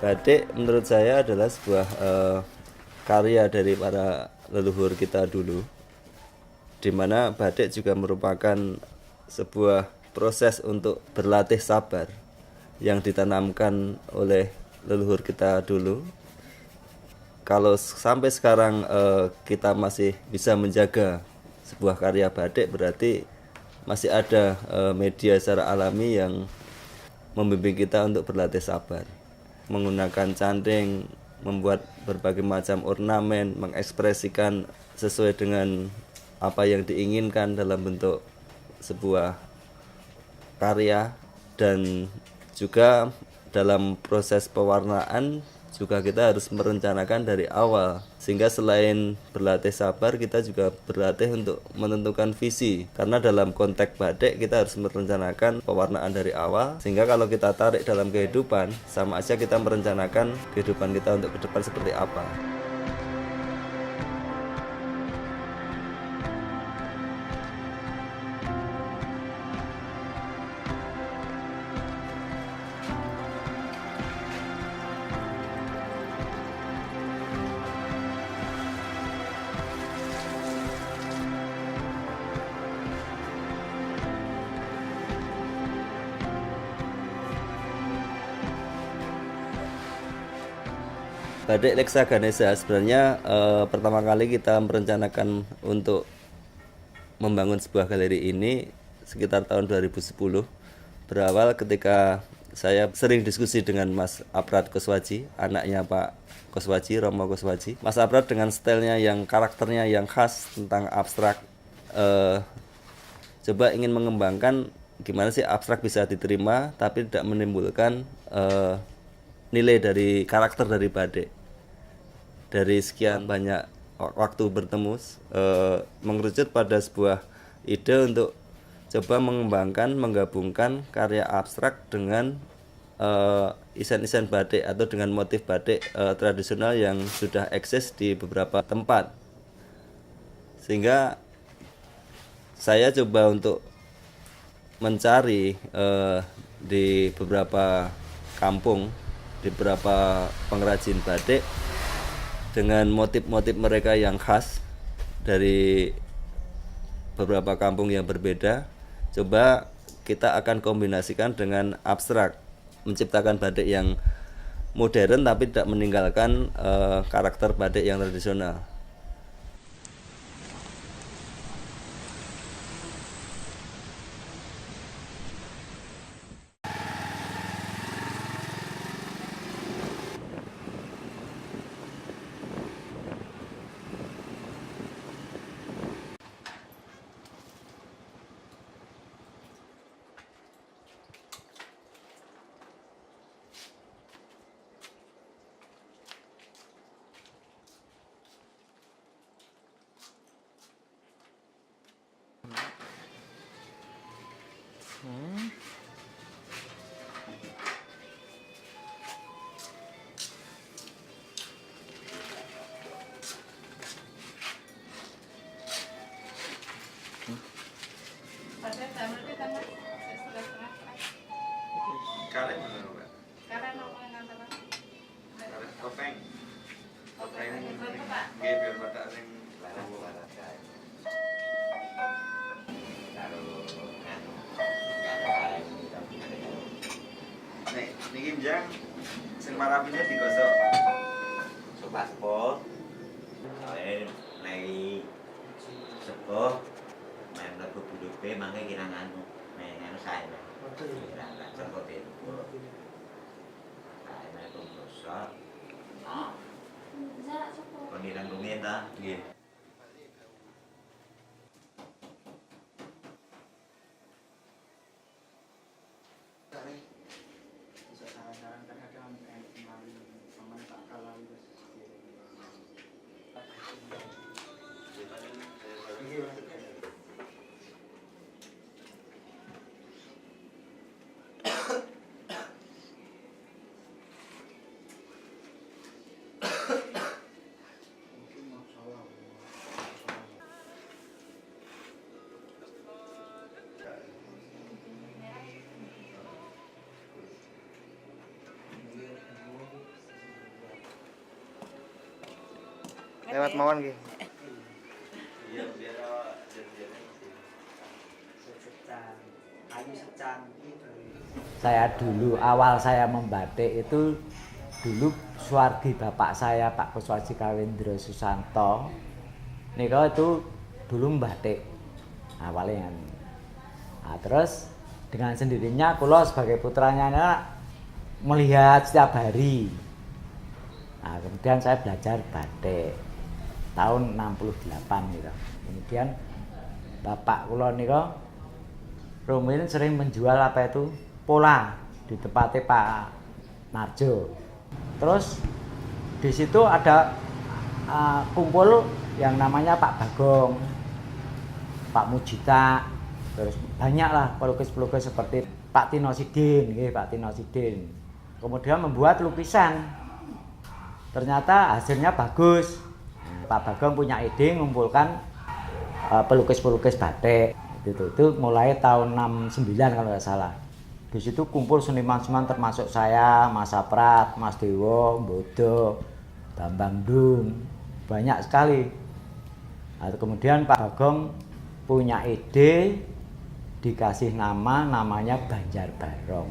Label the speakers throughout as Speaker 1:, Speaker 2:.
Speaker 1: Batik menurut saya adalah sebuah karya dari para leluhur kita dulu, di mana batik juga merupakan sebuah proses untuk berlatih sabar yang ditanamkan oleh leluhur kita dulu. Kalau sampai sekarang kita masih bisa menjaga sebuah karya batik, berarti masih ada media secara alami yang membimbing kita untuk berlatih sabar, menggunakan canting, membuat berbagai macam ornamen, mengekspresikan sesuai dengan apa yang diinginkan dalam bentuk sebuah karya. Dan juga dalam proses pewarnaan juga kita harus merencanakan dari awal, sehingga selain berlatih sabar, kita juga berlatih untuk menentukan visi, karena dalam konteks batik kita harus merencanakan pewarnaan dari awal, sehingga kalau kita tarik dalam kehidupan, sama aja kita merencanakan kehidupan kita untuk ke depan seperti apa. Batik Leksa Ganesha sebenarnya pertama kali kita merencanakan untuk membangun sebuah galeri ini sekitar tahun 2010. Berawal ketika saya sering diskusi dengan Mas Aprat Koswaji, anaknya Pak Koswaji, Romo Koswaji. Mas Aprat dengan stylenya yang karakternya yang khas tentang abstrak, coba ingin mengembangkan gimana sih abstrak bisa diterima tapi tidak menimbulkan nilai dari karakter dari batik. Dari sekian banyak waktu bertemu, mengerucut pada sebuah ide untuk coba mengembangkan, menggabungkan karya abstrak dengan isen-isen batik atau dengan motif batik tradisional yang sudah eksis di beberapa tempat. Sehingga saya coba untuk mencari di beberapa kampung, di beberapa pengrajin batik dengan motif-motif mereka yang khas dari beberapa kampung yang berbeda. Coba kita akan kombinasikan dengan abstrak, menciptakan batik yang modern tapi tidak meninggalkan karakter batik yang tradisional. Karet mana Mbak? Karet topeng. Topeng nggih biar batak sing larang batak kae. Nek niki njang sing marapine digosok. Sopas pol. Soale lagi sepuh main lagu budupe mangke kirang anu. Main anu sae. Nah, seperti itu. Kae pemrosot. Ah. Panggilan rumit ta? Nggih.
Speaker 2: Lewat mawon nggih.
Speaker 1: Iya, biar awak
Speaker 3: Saya dulu awal saya membatik itu dulu suwargi bapak saya Pak Kuswaji Kawendra Susanto nika itu dulu membatik awalnya. Nah, terus dengan sendirinya kula sebagai putranya melihat setiap hari. Nah, kemudian saya belajar batik tahun 68 gitu. Kemudian bapak kula nika rumiyin sering menjual apa itu pola di tempatnya Pak Narjo. Terus di situ ada kumpul yang namanya Pak Bagong, Pak Mujita, terus banyaklah pelukis-pelukis seperti Pak Tino Sidin, Pak Tino Sidin. Kemudian membuat lukisan. Ternyata hasilnya bagus. Pak Bagong punya ide mengumpulkan pelukis-pelukis batik. Itu mulai tahun 69 kalau nggak salah. Di situ kumpul seniman-seniman termasuk saya, Mas Saprat, Mas Dewo, Bodo, Bambang Dung, banyak sekali. Nah, kemudian Pak Bagong punya ide dikasih namanya Banjar Barong.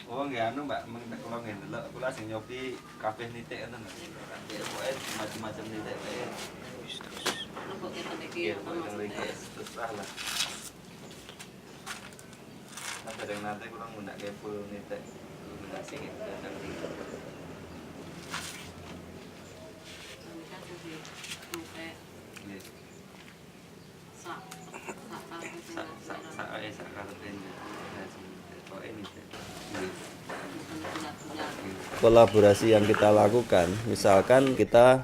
Speaker 1: Oh nggih anu Mbak, mengko kula nggih ndelok kula sing nyobi kabeh nitik ngoten lho. Ya pokoke macam-macam nitik kae. Wis terus. Nembok keten iki terus lah. Nah, kadang nanti kula ngundake full nitik. Luminasi gitu kadang iki. Kolaborasi yang kita lakukan, misalkan kita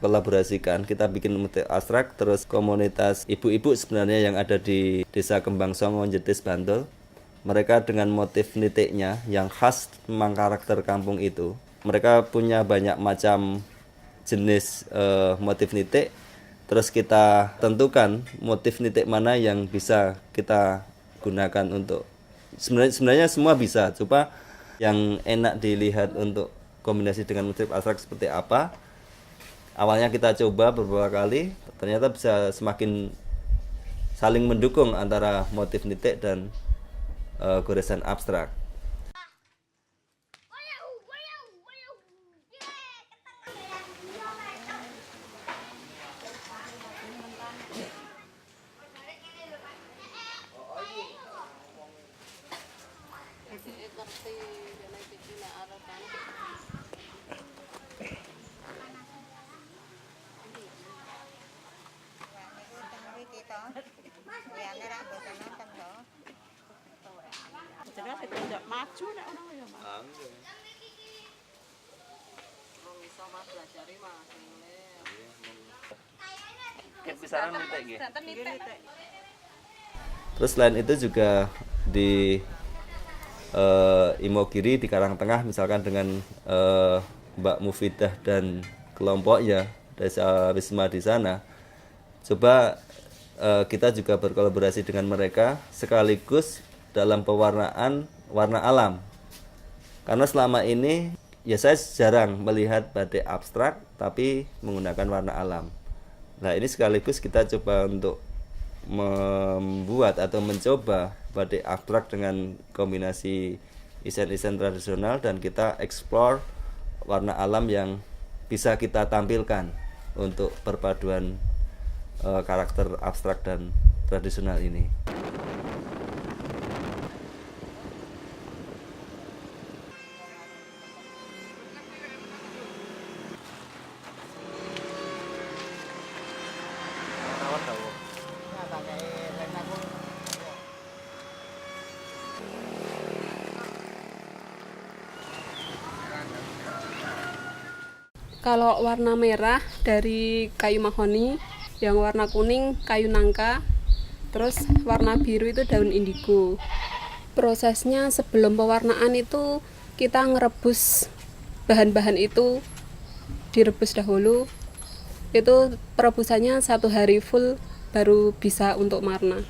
Speaker 1: kolaborasikan, kita bikin motif abstrak, terus komunitas ibu-ibu sebenarnya yang ada di Desa Kembang Songo, Jetis, Bantul, mereka dengan motif nitiknya yang khas memang karakter kampung itu, mereka punya banyak macam jenis motif nitik, terus kita tentukan motif nitik mana yang bisa kita gunakan untuk sebenarnya semua bisa, coba yang enak dilihat untuk kombinasi dengan motif abstrak seperti apa. Awalnya kita coba beberapa kali, ternyata bisa semakin saling mendukung antara motif nitik dan goresan abstrak.
Speaker 4: Maju nek ono ya, Mas. Wong iso Mas belajari Mas.
Speaker 1: Kisaran nitik nggih. Terus selain itu juga di Imogiri di Karangtengah misalkan dengan Mbak Mufidah dan kelompoknya Desa Wisma di sana, coba kita juga berkolaborasi dengan mereka sekaligus dalam pewarnaan warna alam. Karena selama ini ya saya jarang melihat batik abstrak tapi menggunakan warna alam. Nah, ini sekaligus kita coba untuk membuat atau mencoba batik abstrak dengan kombinasi isen-isen tradisional dan kita explore warna alam yang bisa kita tampilkan untuk perpaduan karakter abstrak dan tradisional ini.
Speaker 4: Kalau warna merah dari kayu mahoni, yang warna kuning kayu nangka, terus warna biru itu daun indigo. Prosesnya sebelum pewarnaan itu kita ngerebus bahan-bahan itu, direbus dahulu. Itu perebusannya 1 hari full baru bisa untuk warna.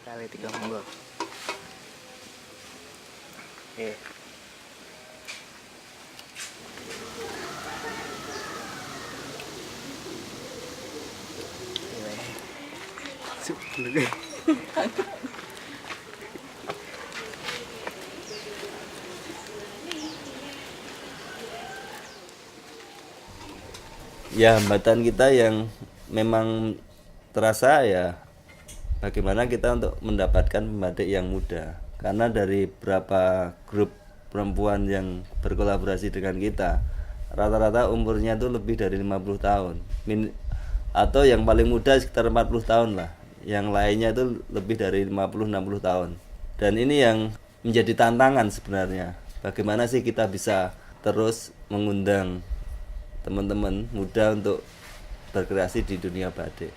Speaker 2: Kali 3 monggo. Oke. Sup dulu.
Speaker 1: Ya, hambatan kita yang memang terasa ya bagaimana kita untuk mendapatkan pembatik yang muda. Karena dari beberapa grup perempuan yang berkolaborasi dengan kita, rata-rata umurnya itu lebih dari 50 tahun. Atau yang paling muda sekitar 40 tahun lah. Yang lainnya itu lebih dari 50-60 tahun. Dan ini yang menjadi tantangan sebenarnya. Bagaimana sih kita bisa terus mengundang teman-teman muda untuk berkreasi di dunia batik.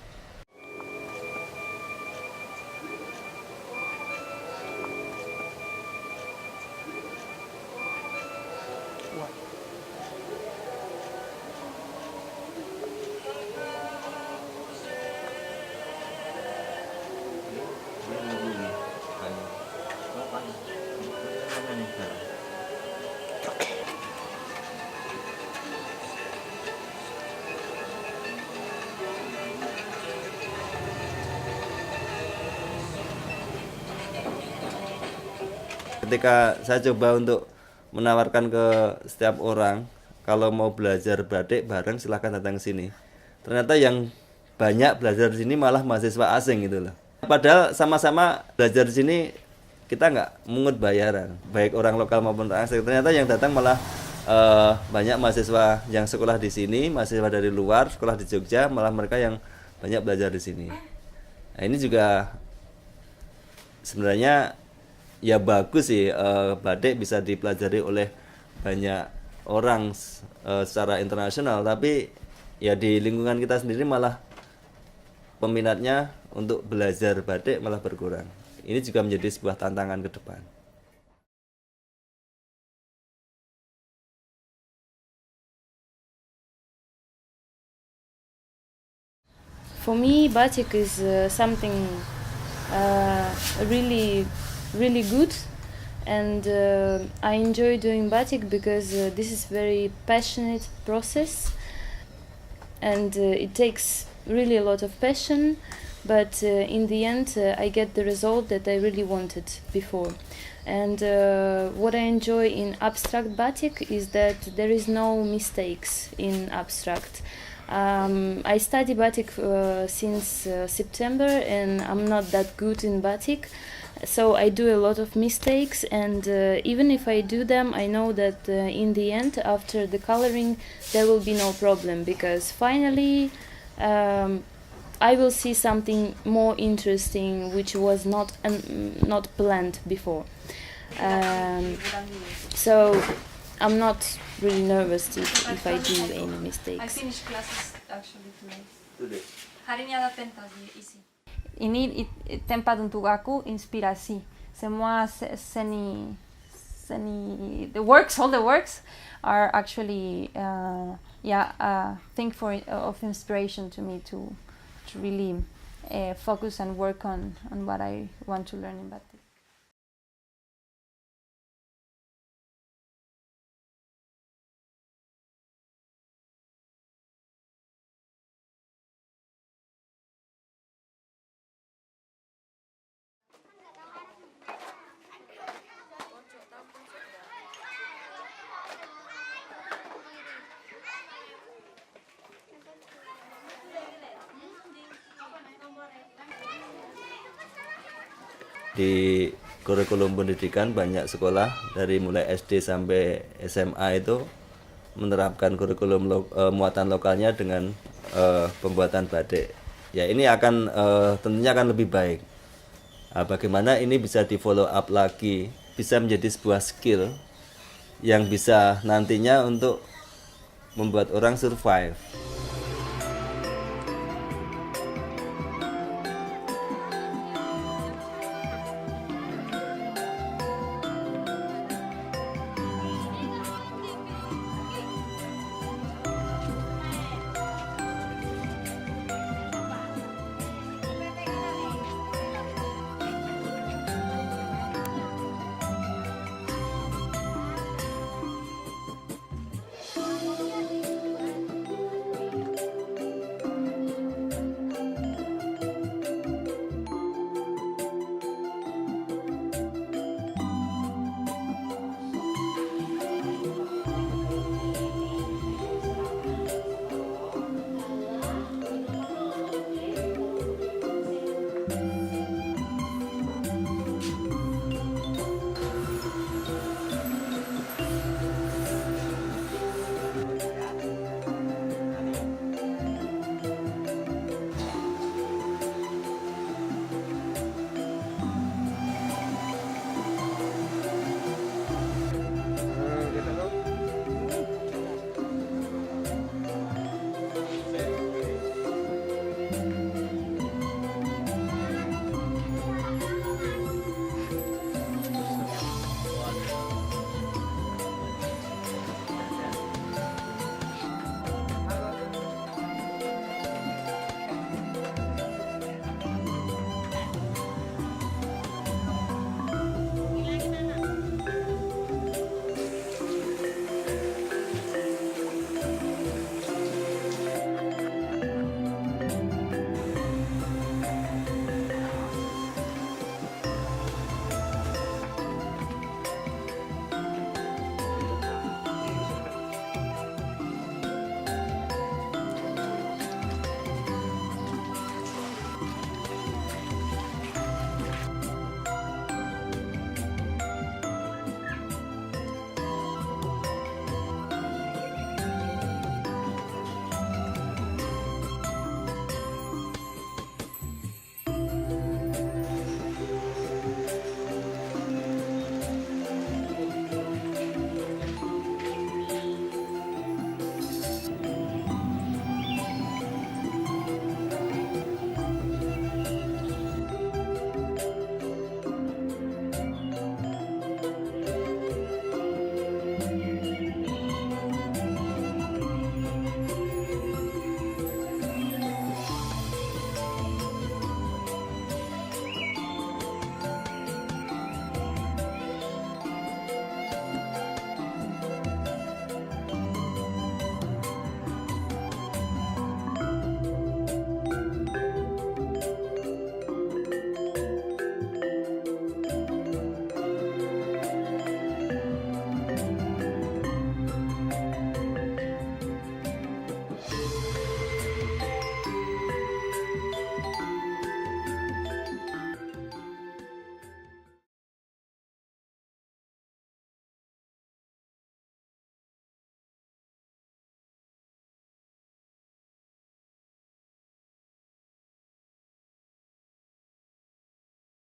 Speaker 1: Ketika saya coba untuk menawarkan ke setiap orang kalau mau belajar batik bareng silahkan datang ke sini. Ternyata yang banyak belajar di sini malah mahasiswa asing gitu loh. Padahal sama-sama belajar di sini kita nggak mungut bayaran, baik orang lokal maupun orang asing. Ternyata yang datang malah banyak mahasiswa yang sekolah di sini, mahasiswa dari luar sekolah di Jogja, malah mereka yang banyak belajar di sini. Nah, ini juga sebenarnya ya bagus sih, batik bisa dipelajari oleh banyak orang secara internasional, tapi ya di lingkungan kita sendiri malah peminatnya untuk belajar batik malah berkurang. Ini juga menjadi sebuah tantangan ke depan.
Speaker 5: For me, batik is something really good, and I enjoy doing batik because this is very passionate process, and it takes really a lot of passion, but in the end I get the result that I really wanted before. And what I enjoy in abstract batik is that there is no mistakes in abstract. I study batik since September, and I'm not that good in batik, so I do a lot of mistakes, and even if I do them, I know that in the end, after the coloring, there will be no problem, because finally I will see something more interesting which was not planned before. So I'm not really nervous if I do any
Speaker 6: I
Speaker 5: mistakes.
Speaker 6: finished classes actually today.
Speaker 1: Today.
Speaker 6: Hari ini ada pentas di isi.
Speaker 7: Ini tempat untuk aku inspirasi. Semua seni, all the works are actually thing of inspiration to me really focus and work on what I want to learn in batik.
Speaker 1: Di kurikulum pendidikan banyak sekolah dari mulai SD sampai SMA itu menerapkan kurikulum muatan lokalnya dengan pembuatan batik. Ya ini akan tentunya akan lebih baik. Bagaimana ini bisa di follow up lagi, bisa menjadi sebuah skill yang bisa nantinya untuk membuat orang survive.